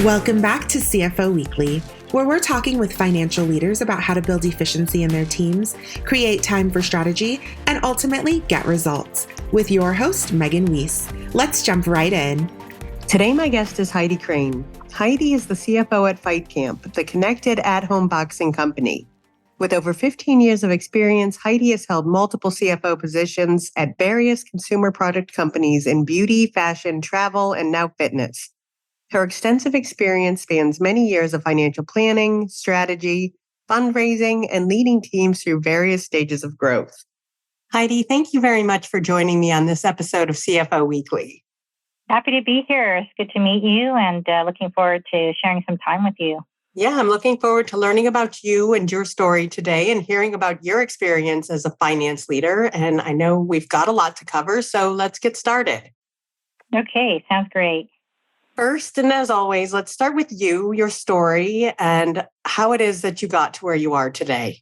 Welcome back to CFO Weekly, where we're talking with financial leaders about how to build efficiency in their teams, create time for strategy, and ultimately get results. With your host, Megan Weiss. Let's jump right in. Today, my guest is Heidi Crane. Heidi is the CFO at FightCamp, the connected at-home boxing company. With over 15 years of experience, Heidi has held multiple CFO positions at various consumer product companies in beauty, fashion, travel, and now fitness. Her extensive experience spans many years of financial planning, strategy, fundraising, and leading teams through various stages of growth. Heidi, thank you very much for joining me on this episode of CFO Weekly. Happy to be here. It's good to meet you and looking forward to sharing some time with you. Yeah, I'm looking forward to learning about you and your story today and hearing about your experience as a finance leader. And I know we've got a lot to cover, so let's get started. Okay, sounds great. First, and as always, let's start with you, your story, and how it is that you got to where you are today.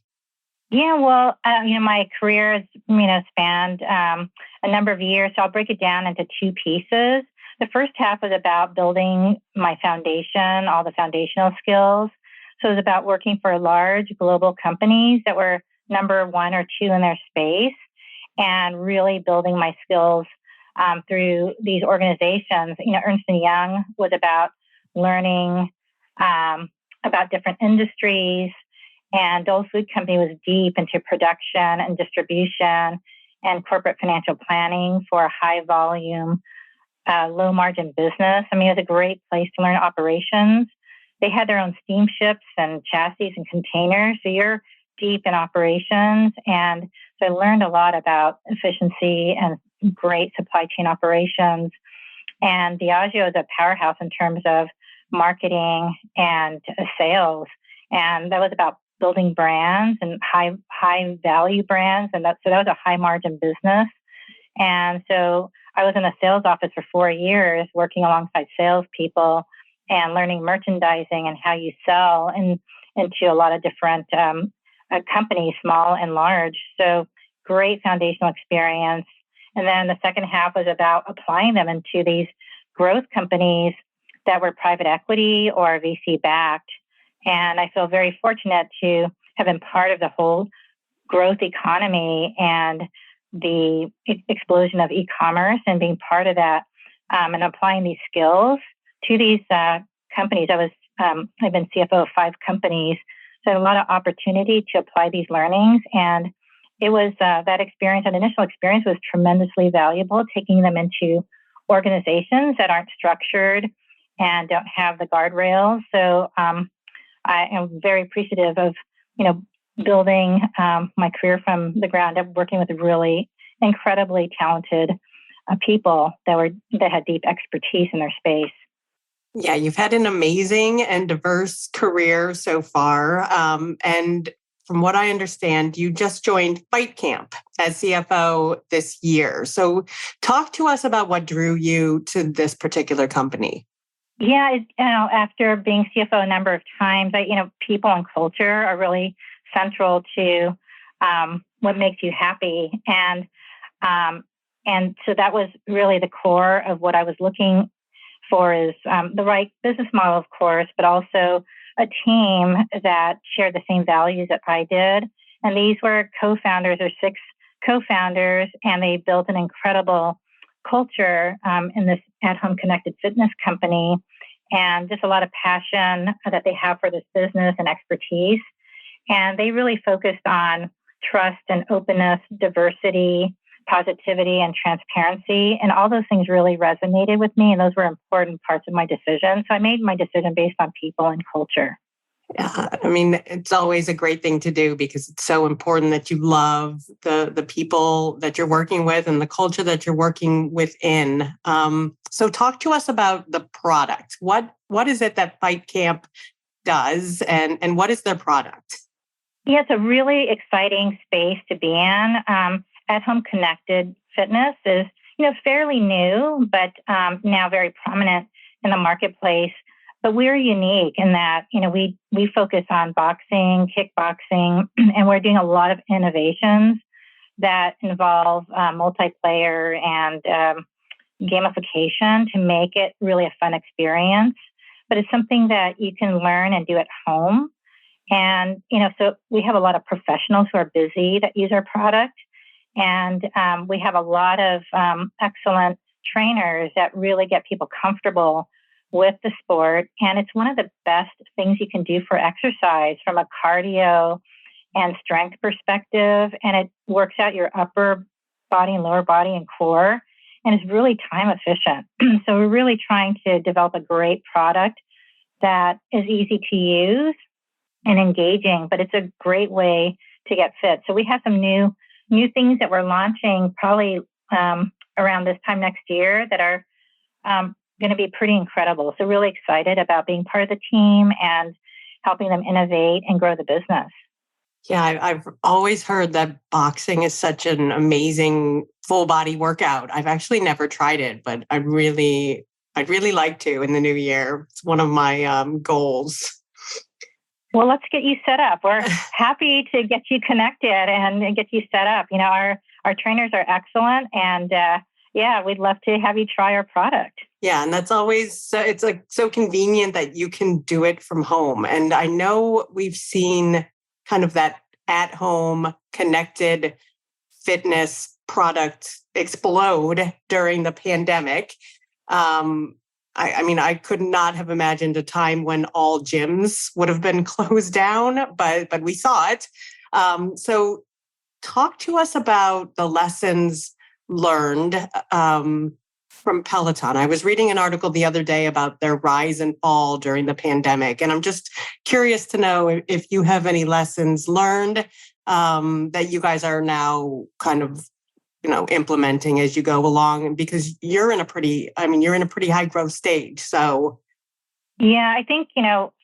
Yeah, well, my career has, spanned a number of years, so I'll break it down into two pieces. The first half was about building my foundation, all the foundational skills. So it was about working for large global companies that were number one or two in their space and really building my skills through these organizations. Ernst & Young was about learning about different industries, and Dole Food Company was deep into production and distribution and corporate financial planning for a high volume, low margin business. It was a great place to learn operations. They had their own steamships and chassis and containers. So you're deep in operations. And so I learned a lot about efficiency and great supply chain operations. And Diageo is a powerhouse in terms of marketing and sales. And that was about building brands and high value brands. And so that was a high margin business. And so I was in the sales office for 4 years, working alongside salespeople and learning merchandising and how you sell into a lot of different companies, small and large. So great foundational experience. And then the second half was about applying them into these growth companies that were private equity or VC backed. And I feel very fortunate to have been part of the whole growth economy and the explosion of e-commerce and being part of that and applying these skills to these companies. I've been CFO of 5 companies, so I had a lot of opportunity to apply these learnings. And it was that initial experience was tremendously valuable, taking them into organizations that aren't structured and don't have the guardrails. So I am very appreciative of, building my career from the ground up, working with really incredibly talented people that had deep expertise in their space. Yeah, you've had an amazing and diverse career so far. And from what I understand, you just joined FightCamp as CFO this year. So talk to us about what drew you to this particular company. Yeah, after being CFO a number of times, people and culture are really central to what makes you happy. And so that was really the core of what I was looking for is the right business model, of course, but also a team that shared the same values that I did. And these were co-founders or 6 co-founders, and they built an incredible culture in this at-home connected fitness company, and just a lot of passion that they have for this business and expertise. And they really focused on trust and openness, diversity, positivity, and transparency. And all those things really resonated with me. And those were important parts of my decision. So I made my decision based on people and culture. Yeah, it's always a great thing to do because it's so important that you love the people that you're working with and the culture that you're working within. So talk to us about the product. What is it that FightCamp does and what is their product? Yeah, it's a really exciting space to be in. At-home connected fitness is, fairly new, but now very prominent in the marketplace. But we're unique in that, we focus on boxing, kickboxing, and we're doing a lot of innovations that involve multiplayer and gamification to make it really a fun experience. but it's something that you can learn and do at home. And, so we have a lot of professionals who are busy that use our product. And we have a lot of excellent trainers that really get people comfortable with the sport. And it's one of the best things you can do for exercise from a cardio and strength perspective. And it works out your upper body and lower body and core. And it's really time efficient. So we're really trying to develop a great product that is easy to use and engaging, but it's a great way to get fit. So we have some new things that we're launching probably around this time next year that are going to be pretty incredible. So really excited about being part of the team and helping them innovate and grow the business. Yeah, I've always heard that boxing is such an amazing full body workout. I've actually never tried it, but I'd really like to in the new year. It's one of my goals. Well, let's get you set up. We're happy to get you connected and get you set up. Our trainers are excellent, and we'd love to have you try our product. Yeah, and that's always it's like so convenient that you can do it from home. And I know we've seen kind of that at-home connected fitness product explode during the pandemic. I could not have imagined a time when all gyms would have been closed down, but we saw it. So talk to us about the lessons learned from Peloton. I was reading an article the other day about their rise and fall during the pandemic, and I'm just curious to know if you have any lessons learned that you guys are now kind of implementing as you go along, because you're in a pretty high growth stage. So, yeah, I think,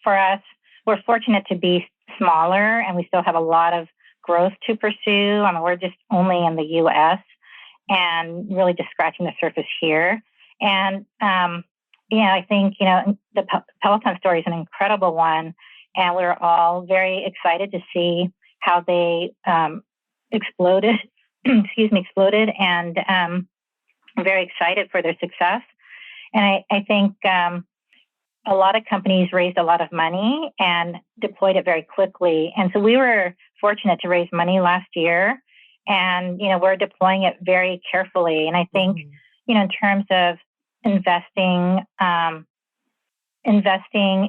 for us, we're fortunate to be smaller and we still have a lot of growth to pursue. We're just only in the US and really just scratching the surface here. And, I think, the Peloton story is an incredible one. And we're all very excited to see how they exploded and I'm very excited for their success. And I think a lot of companies raised a lot of money and deployed it very quickly. And so we were fortunate to raise money last year, and we're deploying it very carefully. And I think in terms of investing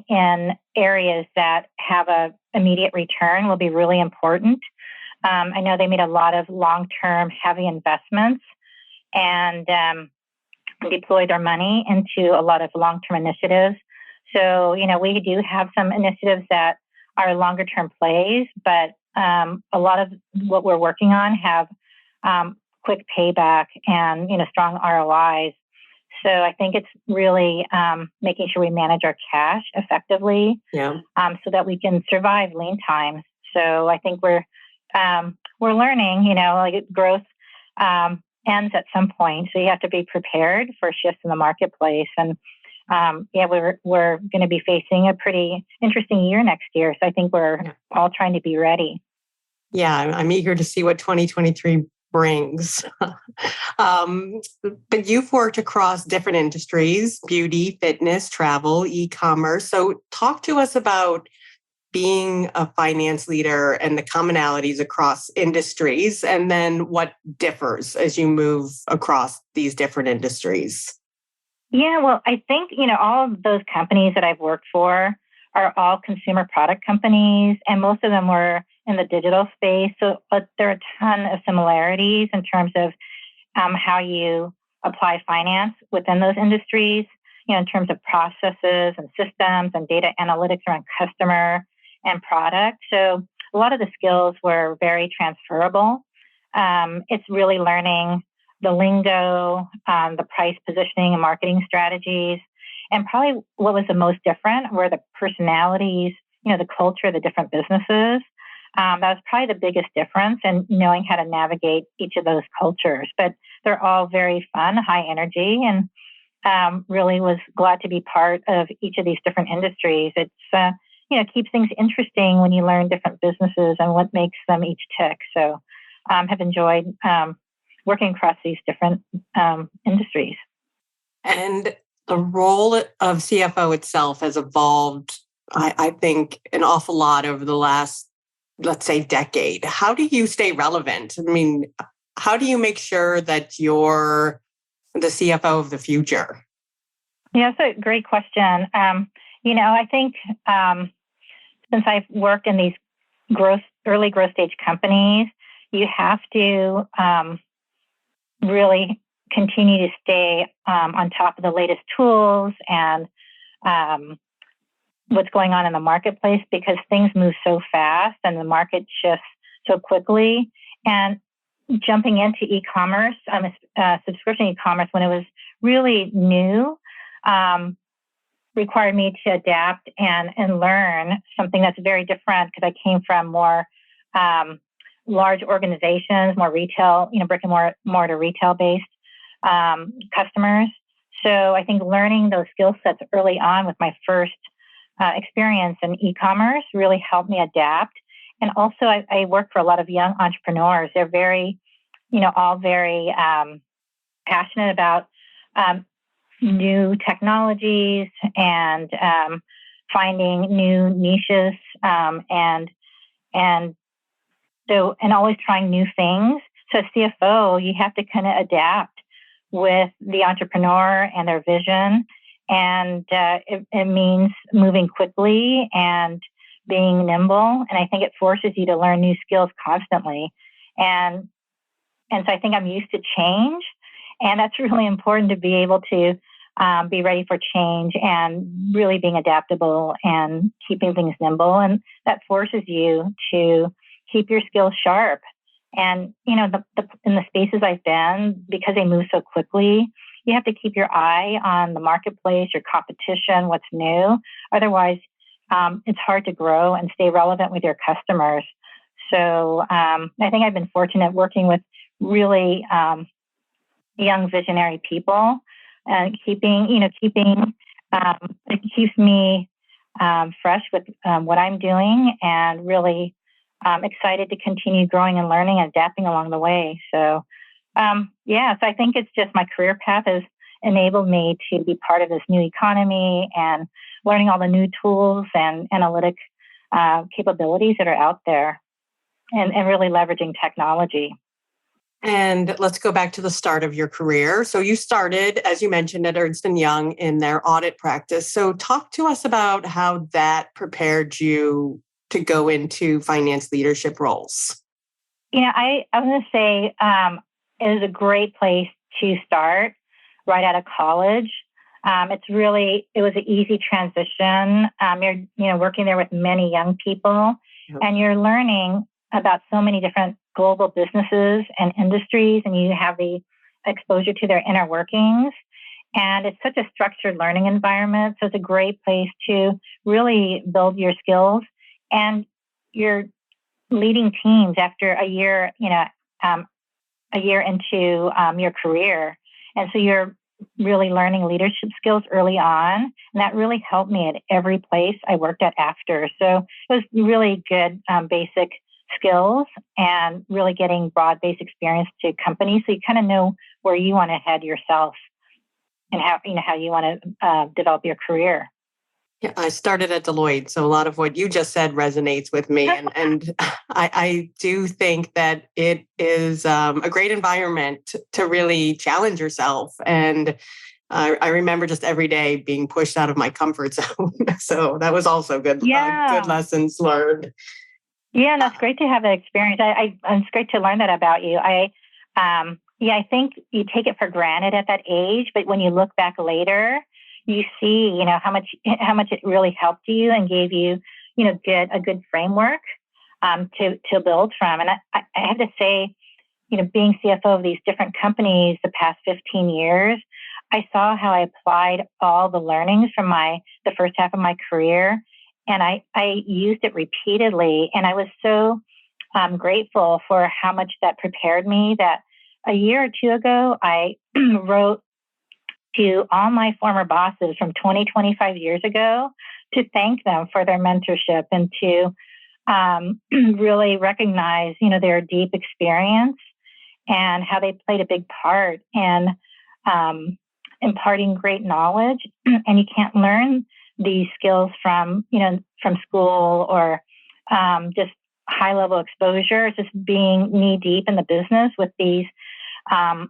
in areas that have a immediate return will be really important. I know they made a lot of long-term heavy investments and deployed their money into a lot of long-term initiatives. So, we do have some initiatives that are longer-term plays, but a lot of what we're working on have quick payback and, strong ROIs. So I think it's really making sure we manage our cash effectively so that we can survive lean times. So I think we're learning, growth ends at some point. So you have to be prepared for shifts in the marketplace. And we're going to be facing a pretty interesting year next year. So I think we're all trying to be ready. Yeah, I'm eager to see what 2023 brings. But you've worked across different industries: beauty, fitness, travel, e-commerce. So talk to us about being a finance leader and the commonalities across industries, and then what differs as you move across these different industries. Yeah, well, I think, all of those companies that I've worked for are all consumer product companies, and most of them were in the digital space. So there are a ton of similarities in terms of how you apply finance within those industries, in terms of processes and systems and data analytics around customer and product. So a lot of the skills were very transferable. It's really learning the lingo, the price positioning and marketing strategies. And probably what was the most different were the personalities, the culture of the different businesses. That was probably the biggest difference in knowing how to navigate each of those cultures. But they're all very fun, high energy, and really was glad to be part of each of these different industries. It's keeps things interesting when you learn different businesses and what makes them each tick. So have enjoyed working across these different industries. And the role of CFO itself has evolved, I think, an awful lot over the last, let's say, decade. How do you stay relevant? I mean, how do you make sure that you're the CFO of the future? Yeah, that's a great question. I think since I've worked in these early growth stage companies, you have to really continue to stay on top of the latest tools and what's going on in the marketplace, because things move so fast and the market shifts so quickly. And jumping into e-commerce, subscription e-commerce, when it was really new, required me to adapt and learn something that's very different, because I came from more large organizations, more retail, brick and mortar retail based customers. So I think learning those skill sets early on with my first experience in e-commerce really helped me adapt. And also I work for a lot of young entrepreneurs. They're very, all very passionate about new technologies and finding new niches and always trying new things. So as CFO, you have to kind of adapt with the entrepreneur and their vision. And it means moving quickly and being nimble. And I think it forces you to learn new skills constantly. And so I think I'm used to change. And that's really important, to be able to be ready for change and really being adaptable and keeping things nimble. And that forces you to keep your skills sharp. And, in the spaces I've been, because they move so quickly, you have to keep your eye on the marketplace, your competition, what's new. Otherwise, it's hard to grow and stay relevant with your customers. So I think I've been fortunate working with really young visionary people, and it keeps me fresh with what I'm doing, and really excited to continue growing and learning and adapting along the way. So so I think it's just my career path has enabled me to be part of this new economy and learning all the new tools and analytic capabilities that are out there, and really leveraging technology. And let's go back to the start of your career. So you started, as you mentioned, at Ernst & Young in their audit practice. So talk to us about how that prepared you to go into finance leadership roles. I was going to say it was a great place to start right out of college. It was an easy transition. You're working there with many young people, and you're learning about so many different global businesses and industries, and you have the exposure to their inner workings. And it's such a structured learning environment. So it's a great place to really build your skills. And you're leading teams after a year into your career. And so you're really learning leadership skills early on. And that really helped me at every place I worked at after. So it was really good basic skills, and really getting broad-based experience to companies, so you kind of know where you want to head yourself and how you want to develop your career. Yeah, I started at Deloitte, so a lot of what you just said resonates with me, and I do think that it is a great environment to really challenge yourself. And I remember just every day being pushed out of my comfort zone, so that was also good. Good lessons learned. Yeah, and that's great to have that experience. It's great to learn that about you. I think you take it for granted at that age, but when you look back later, you see, how much it really helped you and gave you, a good framework to build from. And I have to say, being CFO of these different companies the past 15 years, I saw how I applied all the learnings from the first half of my career. And I used it repeatedly. And I was so grateful for how much that prepared me, that a year or two ago, I wrote to all my former bosses from 25 years ago to thank them for their mentorship, and to really recognize, their deep experience and how they played a big part in imparting great knowledge, and you can't learn these skills from school or just high level exposure. It's just being knee deep in the business with these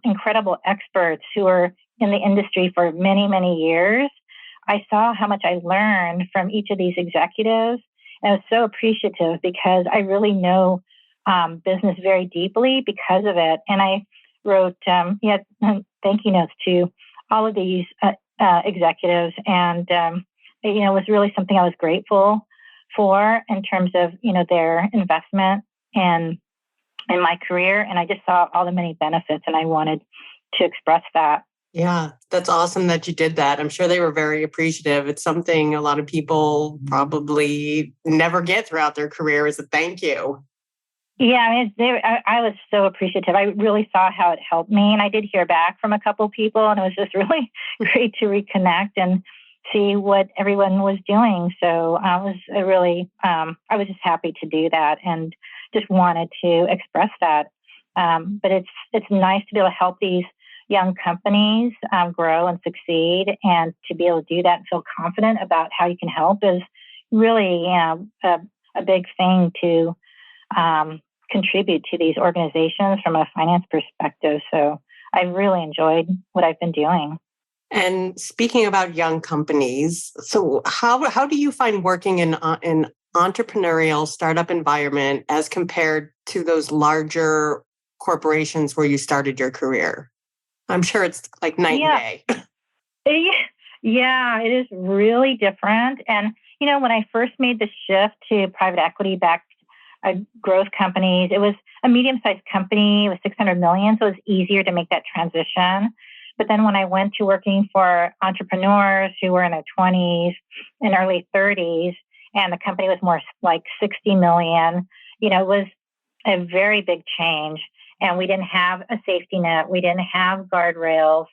incredible experts who are in the industry for many, many years. I saw how much I learned from each of these executives. And I was so appreciative because I really know business very deeply because of it. And I wrote thank you notes to all of these executives. And, it was really something I was grateful for in terms of, their investment in my career. And I just saw all the many benefits and I wanted to express that. Yeah, that's awesome that you did that. I'm sure they were very appreciative. It's something a lot of people probably never get throughout their career as a thank you. Yeah, I was so appreciative. I really saw how it helped me. And I did hear back from a couple of people, and it was just really great to reconnect and see what everyone was doing. So I was just happy to do that and just wanted to express that. But it's nice to be able to help these young companies grow and succeed, and to be able to do that and feel confident about how you can help is really a big thing to contribute to these organizations from a finance perspective. So I really enjoyed what I've been doing. And speaking about young companies, so how do you find working in an entrepreneurial startup environment as compared to those larger corporations where you started your career? I'm sure it's like night and day. Yeah, it is really different. And, when I first made the shift to private equity-backed growth companies, it was a medium-sized company. It was 600 million, so it was easier to make that transition. But then when I went to working for entrepreneurs who were in their 20s and early 30s, and the company was more like 60 million, it was a very big change. And we didn't have a safety net. We didn't have guardrails.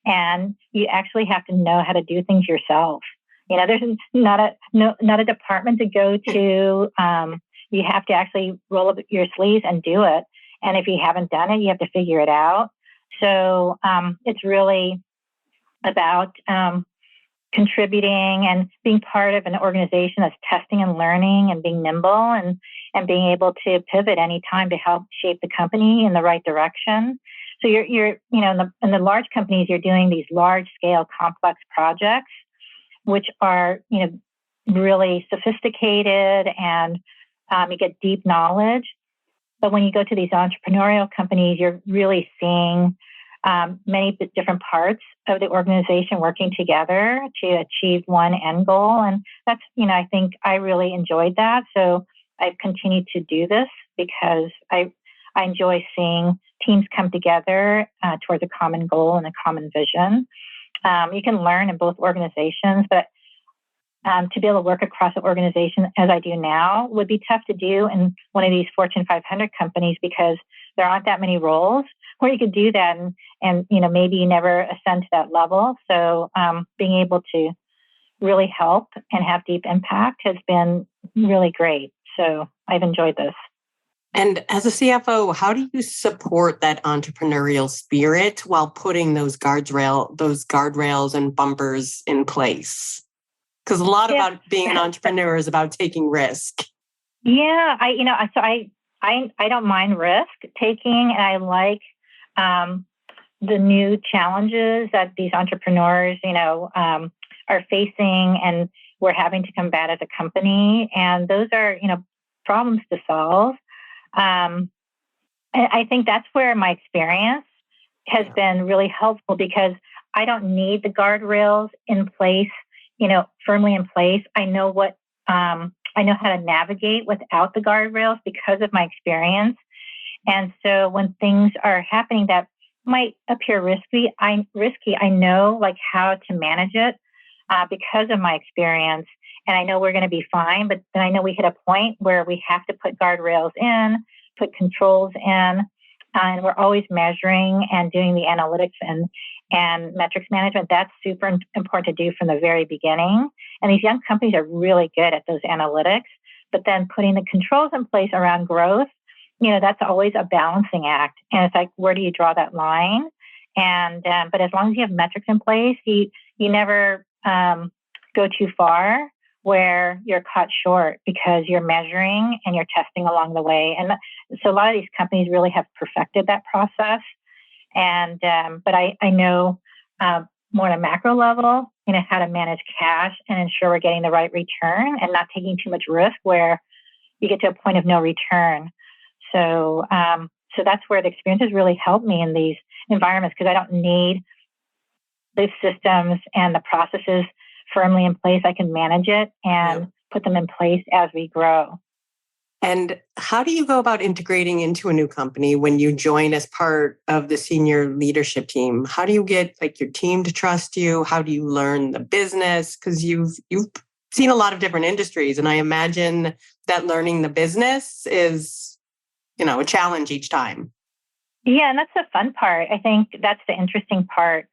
And you actually have to know how to do things yourself. There's not a department to go to. You have to actually roll up your sleeves and do it. And if you haven't done it, you have to figure it out. So it's really about contributing and being part of an organization that's testing and learning and being nimble and being able to pivot anytime to help shape the company in the right direction. So you're in the large companies, you're doing these large scale complex projects, which are, really sophisticated, and you get deep knowledge. But when you go to these entrepreneurial companies, you're really seeing many different parts of the organization working together to achieve one end goal. And that's, I think I really enjoyed that. So I've continued to do this because I enjoy seeing teams come together towards a common goal and a common vision. You can learn in both organizations, but to be able to work across an organization as I do now would be tough to do in one of these Fortune 500 companies because there aren't that many roles where you could do that, and maybe you never ascend to that level. So being able to really help and have deep impact has been really great. So I've enjoyed this. And as a CFO, how do you support that entrepreneurial spirit while putting those guardrails and bumpers in place? Because a lot about being an entrepreneur is about taking risk. Yeah, I don't mind risk taking, and I like the new challenges that these entrepreneurs, are facing, and we're having to combat as a company. And those are, problems to solve. I think that's where my experience has been really helpful because I don't need the guardrails in place, firmly in place. I know I know how to navigate without the guardrails because of my experience. And so when things are happening that might appear risky, I know how to manage it because of my experience. And I know we're going to be fine, but then I know we hit a point where we have to put guardrails in, put controls in, and we're always measuring and doing the analytics and metrics management. That's super important to do from the very beginning. And these young companies are really good at those analytics, but then putting the controls in place around growth, that's always a balancing act. And it's like, where do you draw that line? But as long as you have metrics in place, you never go too far where you're caught short because you're measuring and you're testing along the way. And so a lot of these companies really have perfected that process. But I know more on a macro level, how to manage cash and ensure we're getting the right return and not taking too much risk where you get to a point of no return. So that's where the experience has really helped me in these environments, because I don't need the systems and the processes firmly in place. I can manage it and put them in place as we grow. And how do you go about integrating into a new company when you join as part of the senior leadership team? How do you get your team to trust you? How do you learn the business? Because you've seen a lot of different industries, and I imagine that learning the business is, a challenge each time. Yeah, and that's the fun part. I think that's the interesting part,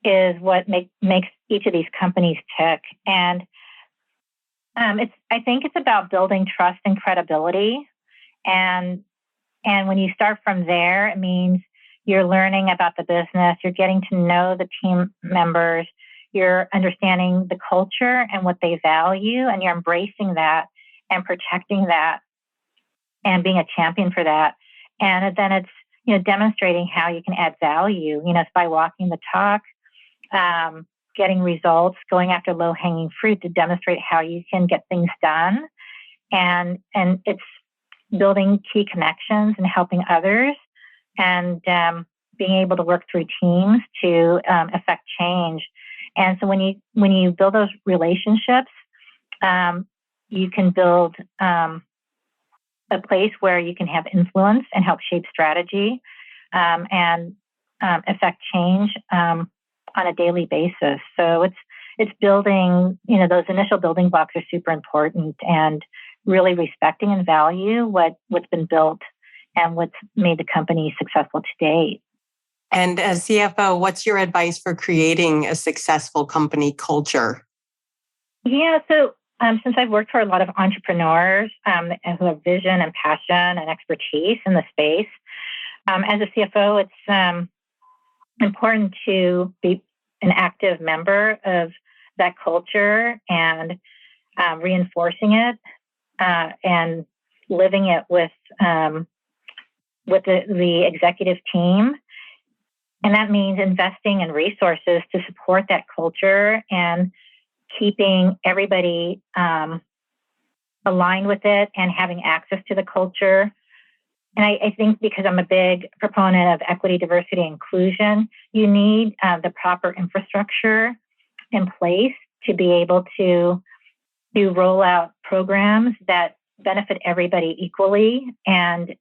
is what makes each of these companies tick. And I think it's about building trust and credibility. And when you start from there, it means you're learning about the business, you're getting to know the team members, you're understanding the culture and what they value, and you're embracing that and protecting that and being a champion for that. And then it's, demonstrating how you can add value, it's by walking the talk, getting results, going after low-hanging fruit to demonstrate how you can get things done. And it's building key connections and helping others, and being able to work through teams to affect change. And so when you build those relationships, you can build a place where you can have influence and help shape strategy and affect change on a daily basis. So it's building, those initial building blocks are super important, and really respecting and value what's been built and what's made the company successful to date. And as CFO, what's your advice for creating a successful company culture? Yeah, so since I've worked for a lot of entrepreneurs who have vision and passion and expertise in the space, as a CFO, it's important to be an active member of that culture and reinforcing it and living it with the executive team. And that means investing in resources to support that culture and keeping everybody aligned with it and having access to the culture. And I think, because I'm a big proponent of equity, diversity, and inclusion, you need the proper infrastructure in place to be able to roll out programs that benefit everybody equally. And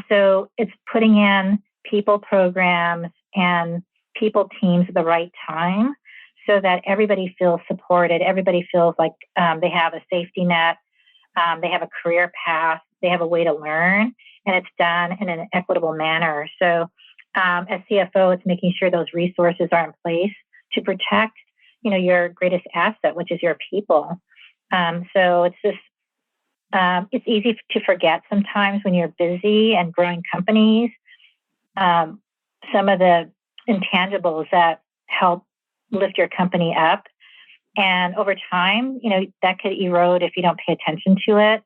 so it's putting in people programs and people teams at the right time so that everybody feels supported. Everybody feels like they have a safety net, they have a career path, they have a way to learn, and it's done in an equitable manner. So as CFO, it's making sure those resources are in place to protect, your greatest asset, which is your people. So it's just, it's easy to forget sometimes when you're busy and growing companies, some of the intangibles that help lift your company up. And over time, that could erode if you don't pay attention to it.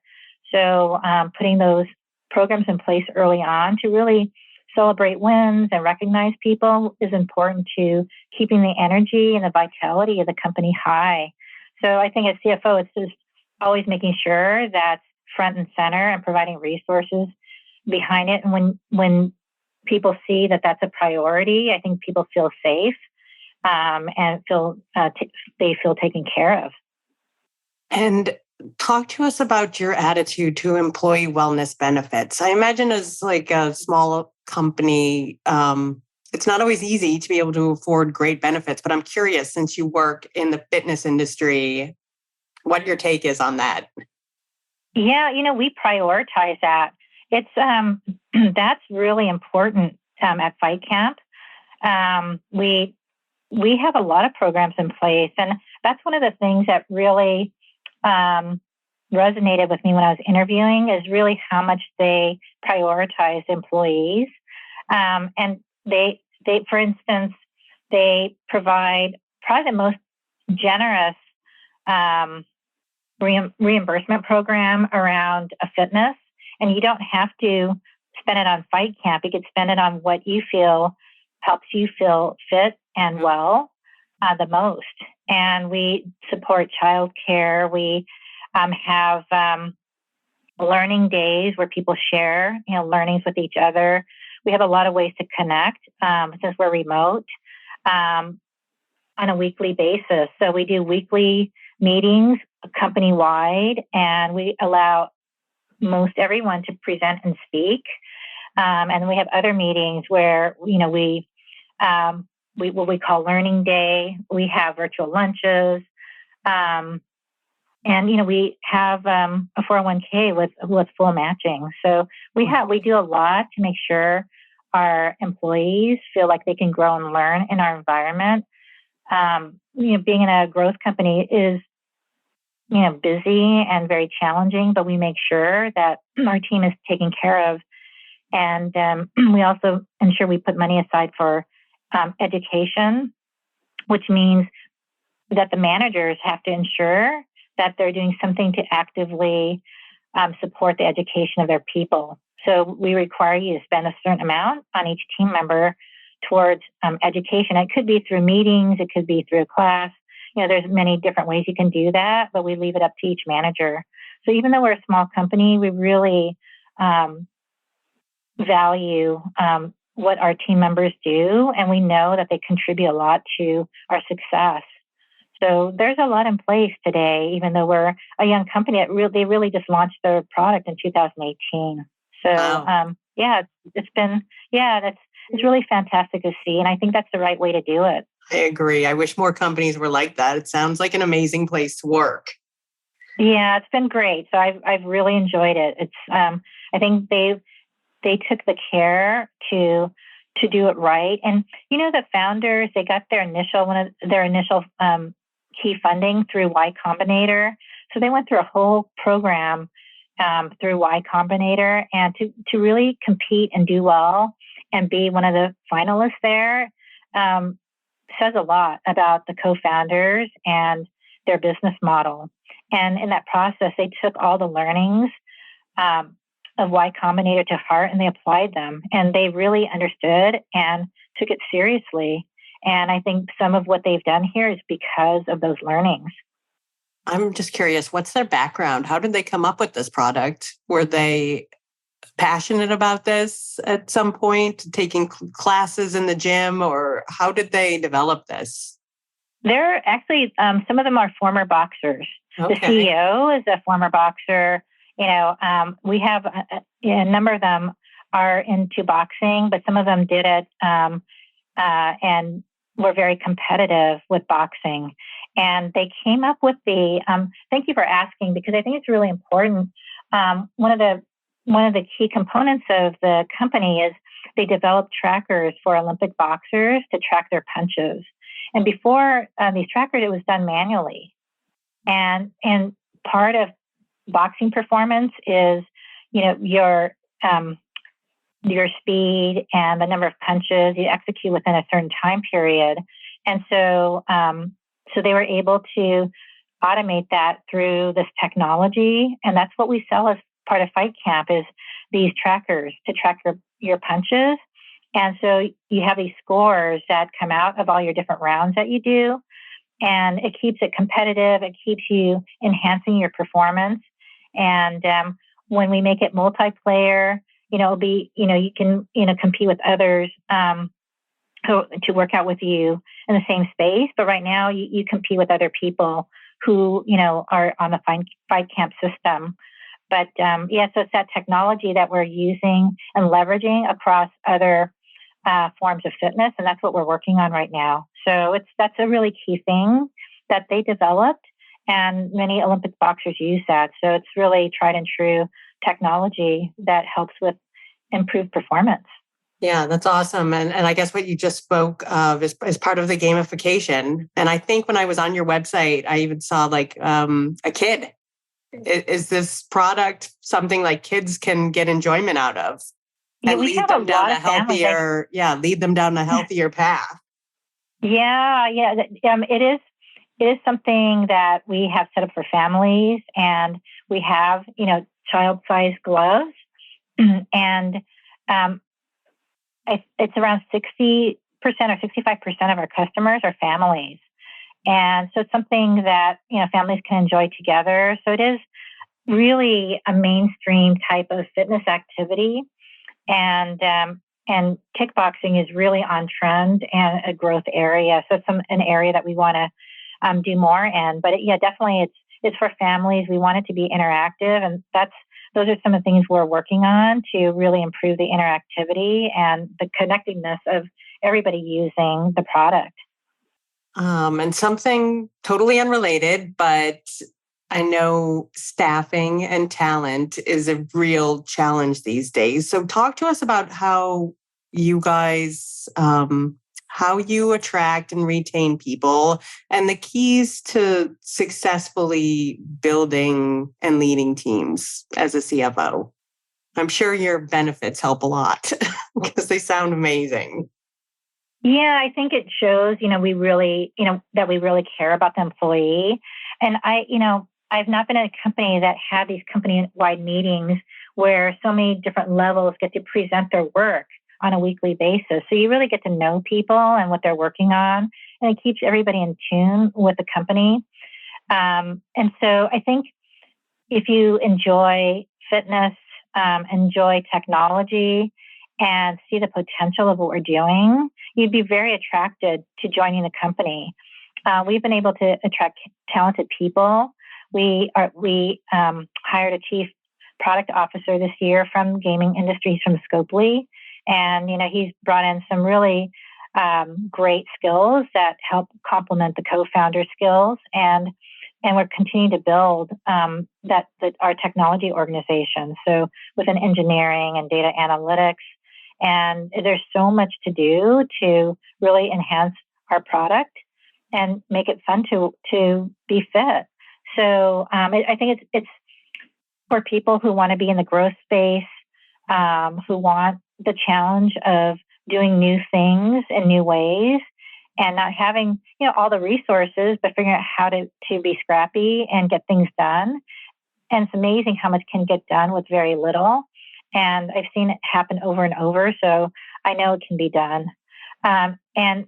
So putting those programs in place early on to really celebrate wins and recognize people is important to keeping the energy and the vitality of the company high. So I think as CFO, it's just always making sure that's front and center and providing resources behind it. And when people see that that's a priority, I think people feel safe and feel they feel taken care of. And talk to us about your attitude to employee wellness benefits. I imagine as a small company, it's not always easy to be able to afford great benefits, but I'm curious, since you work in the fitness industry, what your take is on that. Yeah, we prioritize that. It's that's really important at FightCamp. We have a lot of programs in place, and that's one of the things that really resonated with me when I was interviewing, is really how much they prioritize employees. And For instance, they provide probably the most generous reimbursement program around a fitness. And you don't have to spend it on FightCamp. You could spend it on what you feel helps you feel fit and well the most. And we support childcare. We have learning days where people share, learnings with each other. We have a lot of ways to connect since we're remote on a weekly basis. So we do weekly meetings company-wide, and we allow most everyone to present and speak. And we have other meetings where, we what we call Learning Day. We have virtual lunches. And, we have a 401k with full matching. So we do a lot to make sure our employees feel like they can grow and learn in our environment. Being in a growth company is, busy and very challenging, but we make sure that our team is taken care of. And we also ensure we put money aside for education, which means that the managers have to ensure that they're doing something to actively support the education of their people. So we require you to spend a certain amount on each team member towards education. It could be through meetings, it could be through a class. There's many different ways you can do that, but we leave it up to each manager. So even though we're a small company, we really value what our team members do, and we know that they contribute a lot to our success. So there's a lot in place today, even though we're a young company. They really just launched their product in 2018. So Wow. it's really fantastic to see, and I think that's the right way to do it. I agree. I wish more companies were like that. It sounds like an amazing place to work. Yeah, it's been great. So I've really enjoyed it. It's I think they took the care to do it right. And the founders, they got their initial key funding through Y Combinator. So they went through a whole program through Y Combinator, and to really compete and do well and be one of the finalists there says a lot about the co-founders and their business model. And in that process, they took all the learnings of Y Combinator to heart, and they applied them, and they really understood and took it seriously. And I think some of what they've done here is because of those learnings. I'm just curious, what's their background? How did they come up with this product? Were they passionate about this at some point, taking classes in the gym, or how did they develop this? They're actually, some of them are former boxers. Okay. The CEO is a former boxer. We have a number of them are into boxing, but some of them did it and were very competitive with boxing. And they came up with thank you for asking, because I think it's really important. One of the key components of the company is they developed trackers for Olympic boxers to track their punches. And before these trackers, it was done manually. And part of boxing performance is, your speed and the number of punches you execute within a certain time period. And so they were able to automate that through this technology. And that's what we sell as part of FightCamp, is these trackers to track your punches. And so you have these scores that come out of all your different rounds that you do. And it keeps it competitive. It keeps you enhancing your performance. And when we make it multiplayer, it'll be, you can, compete with others to work out with you in the same space. But right now you compete with other people who, are on the FightCamp system. But so it's that technology that we're using and leveraging across other forms of fitness. And that's what we're working on right now. So that's a really key thing that they developed, and many Olympic boxers use that. So it's really tried and true technology that helps with improved performance. Yeah, that's awesome. And I guess what you just spoke of is part of the gamification. And I think when I was on your website, I even saw a kid. Is this product something like kids can get enjoyment out of? Yeah, and we lead have a them down lot a of families. lead them down a healthier path. Yeah. It is something that we have set up for families, and we have, child-sized gloves, and um, it's around 60% or 65% of our customers are families. And so it's something that, families can enjoy together. So it is really a mainstream type of fitness activity. And kickboxing is really on trend and a growth area. So it's an area that we want to do more in. But definitely it's for families. We want it to be interactive, and those are some of the things we're working on to really improve the interactivity and the connectedness of everybody using the product. And something totally unrelated, but I know staffing and talent is a real challenge these days. So talk to us about how you guys, how you attract and retain people and the keys to successfully building and leading teams as a CFO. I'm sure your benefits help a lot because they sound amazing. Yeah, I think it shows, we really, that we really care about the employee. And I've not been in a company that had these company-wide meetings where so many different levels get to present their work on a weekly basis. So you really get to know people and what they're working on, and it keeps everybody in tune with the company. And so I think if you enjoy fitness, enjoy technology, and see the potential of what we're doing, you'd be very attracted to joining the company. We've been able to attract talented people. We hired a chief product officer this year from gaming industries from Scopely, and he's brought in some really great skills that help complement the co-founder skills, and we're continuing to build our technology organization. So within engineering and data analytics. And there's so much to do to really enhance our product and make it fun to be fit. So I think it's for people who want to be in the growth space, who want the challenge of doing new things in new ways, and not having all the resources, but figuring out how to be scrappy and get things done. And it's amazing how much can get done with very little. And I've seen it happen over and over, so I know it can be done. And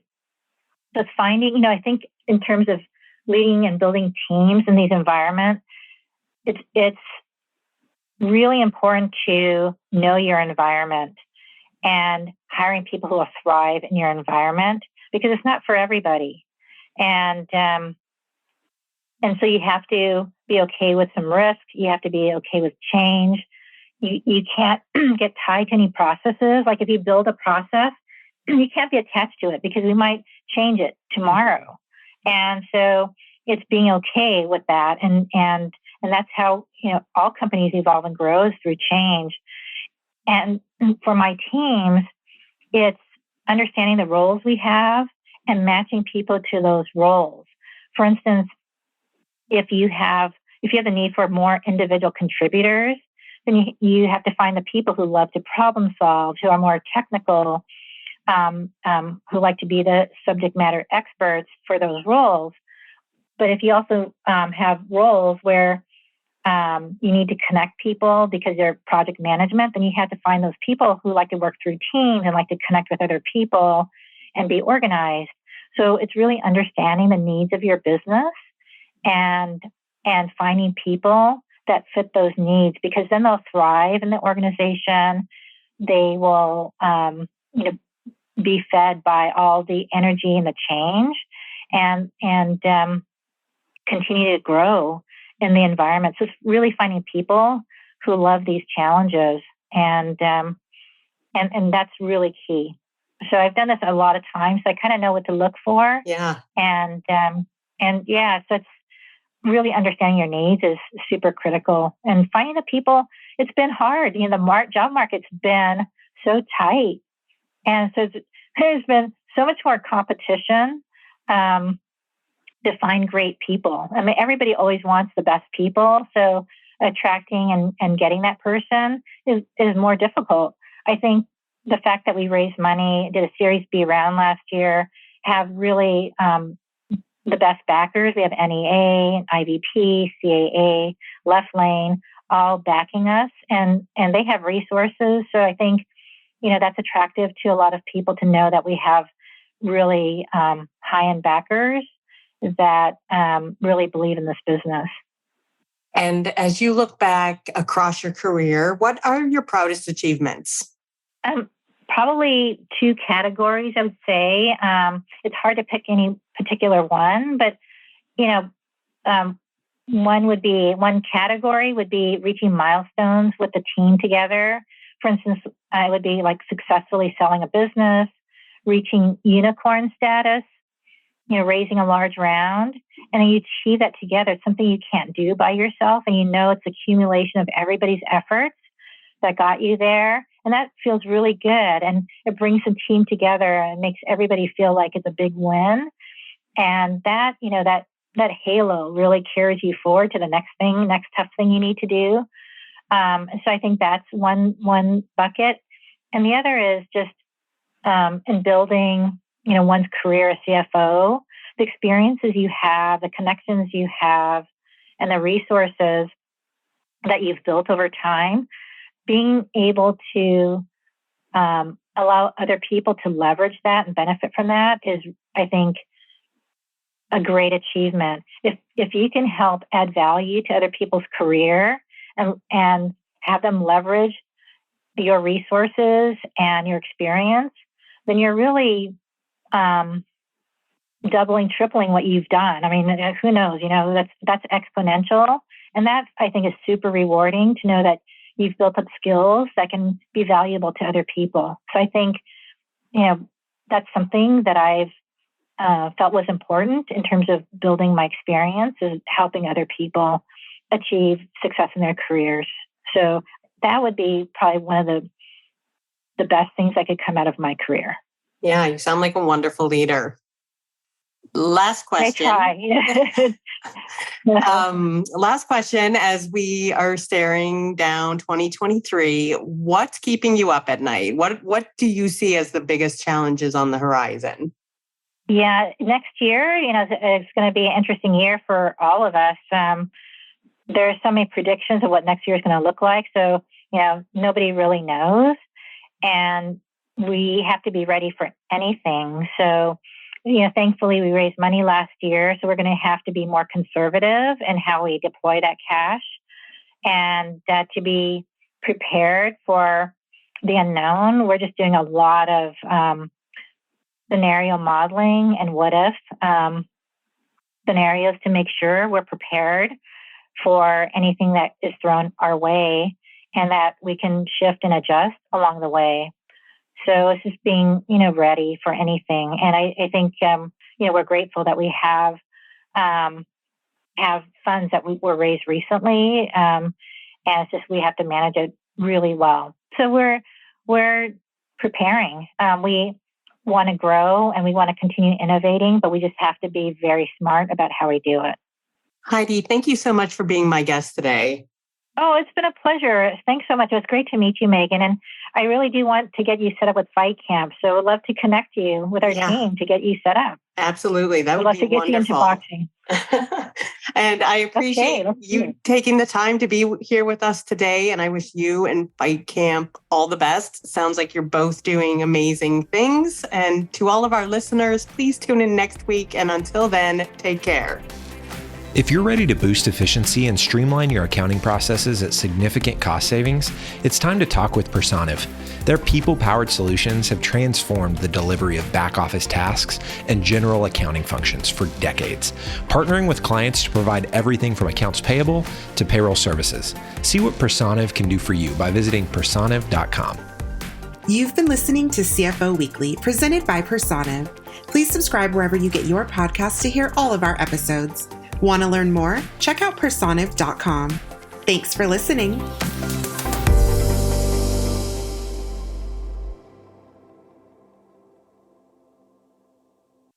the finding, I think in terms of leading and building teams in these environments, it's really important to know your environment and hiring people who will thrive in your environment, because it's not for everybody. And so you have to be okay with some risk. You have to be okay with change. You can't get tied to any processes. Like if you build a process, you can't be attached to it because we might change it tomorrow. And so it's being okay with that. And that's how, all companies evolve and grow, is through change. And for my teams, it's understanding the roles we have and matching people to those roles. For instance, if you have the need for more individual contributors, then you have to find the people who love to problem solve, who are more technical, who like to be the subject matter experts for those roles. But if you also have roles where you need to connect people because they're project management, then you have to find those people who like to work through teams and like to connect with other people and be organized. So it's really understanding the needs of your business and finding people that fit those needs, because then they'll thrive in the organization. They will, be fed by all the energy and the change, and continue to grow in the environment. So it's really finding people who love these challenges, and that's really key. So I've done this a lot of times, so I kind of know what to look for. Yeah. So it's really understanding your needs is super critical, and finding the people. It's been hard. The job market's been so tight, and so there's been so much more competition to find great people. I mean, everybody always wants the best people, so attracting and getting that person is more difficult. I think the fact that we raised money, did a Series B round last year, have really the best backers. We have NEA, IVP, CAA, Left Lane, all backing us, and they have resources. So I think, that's attractive to a lot of people to know that we have really high-end backers that really believe in this business. And as you look back across your career, what are your proudest achievements? Probably two categories, I would say. It's hard to pick any particular one, but, one category would be reaching milestones with the team together. For instance, I would be like successfully selling a business, reaching unicorn status, raising a large round, and you achieve that together. It's something you can't do by yourself, and it's accumulation of everybody's efforts that got you there. And that feels really good. And it brings the team together and makes everybody feel like it's a big win. And that, that halo really carries you forward to the next tough thing you need to do. So I think that's one bucket. And the other is just in building, one's career as CFO, the experiences you have, the connections you have, and the resources that you've built over time, being able to allow other people to leverage that and benefit from that is, I think, a great achievement. If you can help add value to other people's career and have them leverage your resources and your experience, then you're really doubling, tripling what you've done. I mean, who knows? That's exponential, and that I think is super rewarding to know that you've built up skills that can be valuable to other people. So I think, that's something that I've felt was important in terms of building my experience, is helping other people achieve success in their careers. So that would be probably one of the best things that could come out of my career. Yeah, you sound like a wonderful leader. Last question. I try. Last question, as we are staring down 2023, what's keeping you up at night? What do you see as the biggest challenges on the horizon? Yeah, next year, it's going to be an interesting year for all of us. There are so many predictions of what next year is going to look like. So, nobody really knows. And we have to be ready for anything. So, thankfully we raised money last year. So we're going to have to be more conservative in how we deploy that cash, and to be prepared for the unknown. We're just doing a lot of scenario modeling and what if scenarios to make sure we're prepared for anything that is thrown our way, and that we can shift and adjust along the way. So it's just being, ready for anything. And I think, we're grateful that we have funds that were raised recently. And it's just, we have to manage it really well. So we're preparing. We want to grow and we want to continue innovating, but we just have to be very smart about how we do it. Heidi, thank you so much for being my guest today. Oh, it's been a pleasure. Thanks so much. It was great to meet you, Megan. And I really do want to get you set up with FightCamp. So I'd love to connect you with our team to get you set up. Absolutely. That would be wonderful. I'd love to get you into boxing. And I appreciate you taking the time to be here with us today. And I wish you and FightCamp all the best. Sounds like you're both doing amazing things. And to all of our listeners, please tune in next week. And until then, take care. If you're ready to boost efficiency and streamline your accounting processes at significant cost savings, it's time to talk with Personiv. Their people-powered solutions have transformed the delivery of back-office tasks and general accounting functions for decades, partnering with clients to provide everything from accounts payable to payroll services. See what Personiv can do for you by visiting personiv.com. You've been listening to CFO Weekly, presented by Personiv. Please subscribe wherever you get your podcasts to hear all of our episodes. Want to learn more? Check out personiv.com. Thanks for listening.